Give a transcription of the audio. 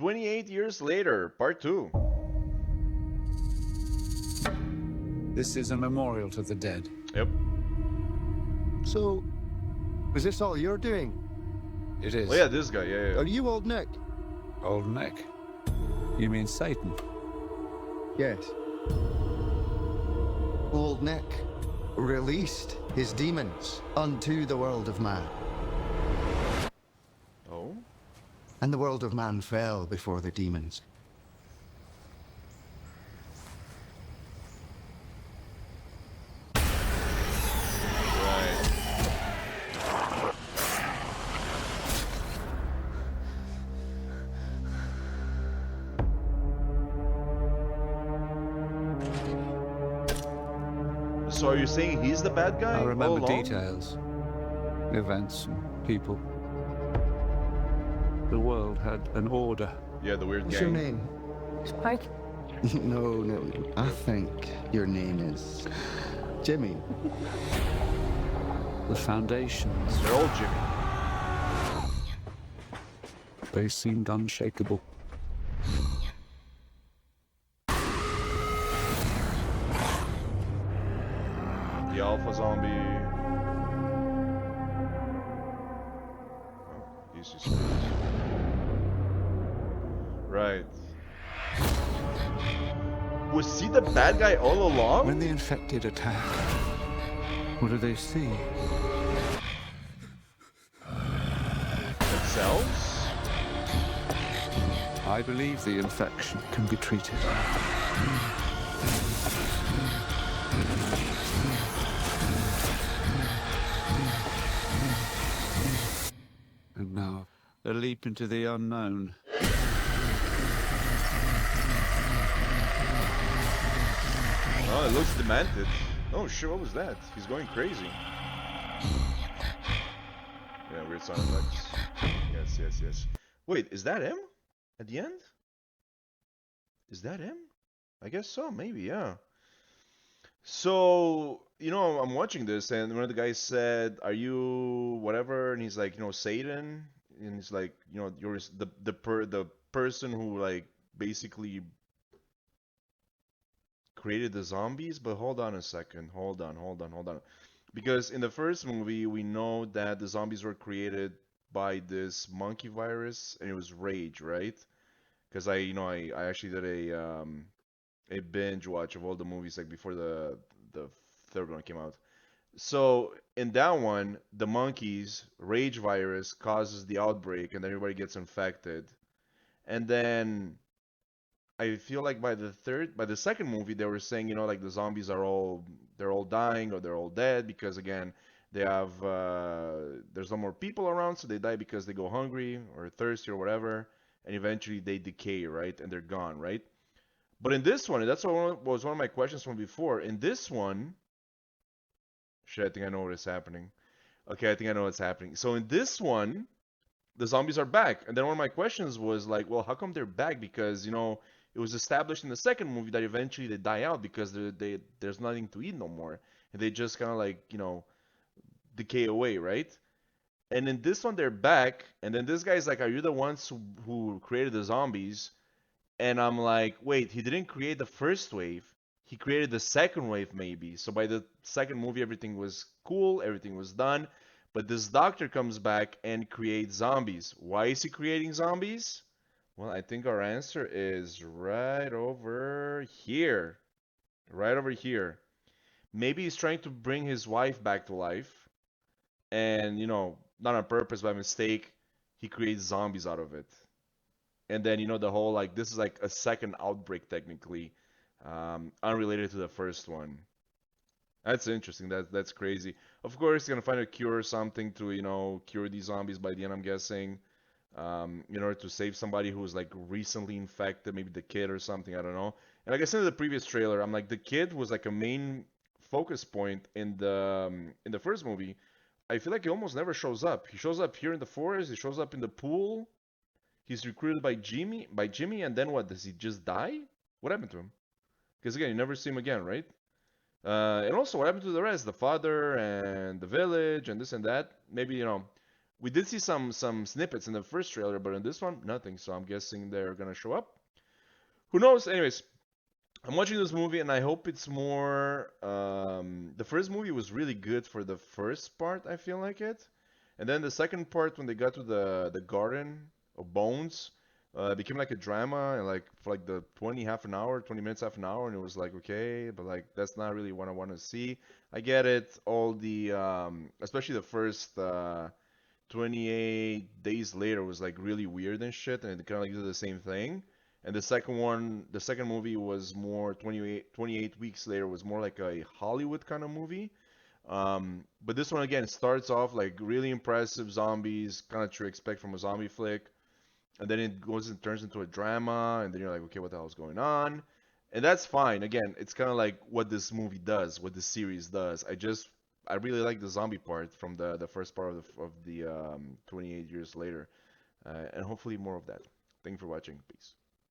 28 years later, part 2. This is a memorial to the dead. Yep. So, is this all you're doing? It is. Oh yeah, this guy, yeah. Are you Old Nick? Old Nick. You mean Satan? Yes. Old Nick released his demons unto the world of man. Oh? And the world of man fell before the demons. Right. So are you saying he's the bad guy? I all remember along? details, events, and people. The world had an order. Yeah, the weird What's gang. your name? Spike? No. I think your name is Jimmy. The foundations, They're all Jimmy. they seemed unshakable. The alpha zombie. Oh, he's just right. Was he the bad guy all along? When the infected attack, what do they see? Themselves? I believe the infection can be treated. And now, a leap into the unknown. Oh, it looks demented. Oh shit, what was that? He's going crazy. Yeah, weird sound effects. Yes. Wait, is that him? At the end? Is that him? I guess so, maybe, yeah. So, I'm watching this, and one of the guys said, "Are you whatever?" And he's like, Satan. And he's like, you're the person who like basically created the zombies. But hold on a second, hold on, because in the first movie we know that the zombies were created by this monkey virus, and it was rage, right? Because I actually did a binge watch of all the movies like before the third one came out. So in that one, the monkeys rage virus causes the outbreak, and then everybody gets infected. And then I feel like by the second movie, they were saying, like the zombies they're all dying or they're all dead because again, they have there's no more people around, so they die because they go hungry or thirsty or whatever, and eventually they decay, right? And they're gone, right? But in this one, and that's what was one of my questions from before. In this one, shit, I think I know what is happening. Okay, I think I know what's happening. So in this one, the zombies are back. And then one of my questions was like, well, how come they're back? Because, it was established in the second movie that eventually they die out because there's nothing to eat no more. And they just kind of like, decay away, right? And in this one, they're back. And then this guy's like, are you the ones who created the zombies? And I'm like, wait, he didn't create the first wave. He created the second wave, maybe. So by the second movie, everything was cool, everything was done. But this doctor comes back and creates zombies. Why is he creating zombies? Well, I think our answer is right over here. Right over here. Maybe he's trying to bring his wife back to life. And, not on purpose, by mistake, he creates zombies out of it. And then, the whole, like, this is like a second outbreak, technically. Unrelated to the first one. That's interesting. That's crazy. Of course, he's gonna find a cure or something to, cure these zombies by the end, I'm guessing. In order to save somebody who was like recently infected, maybe the kid or something, I don't know. And like I said in the previous trailer, I'm like the kid was like a main focus point in the first movie. I feel like he almost never shows up. He shows up here in the forest, he shows up in the pool. He's recruited by Jimmy, and then what? Does he just die? What happened to him? Because again, you never see him again, right? And also, what happened to the rest? The father and the village and this and that. Maybe, we did see some snippets in the first trailer, but in this one, nothing. So I'm guessing they're gonna show up. Who knows? Anyways, I'm watching this movie and I hope it's more. The first movie was really good for the first part. I feel like it, and then the second part when they got to the Garden of Bones, it became like a drama and like for like the 20 minutes, half an hour, and it was like okay, but like that's not really what I want to see. I get it. All the especially the first 28 days later was like really weird and shit, and it kind of like did the same thing. And the second movie was more 28 weeks later was more like a Hollywood kind of movie. But this one again starts off like really impressive zombies, kind of what you expect from a zombie flick, and then it goes and turns into a drama, and then you're like, okay, what the hell's going on? And that's fine. Again, it's kind of like what this movie does, what this series does. I really like the zombie part from the first part of the 28 years later, and hopefully more of that. Thank you for watching. Peace.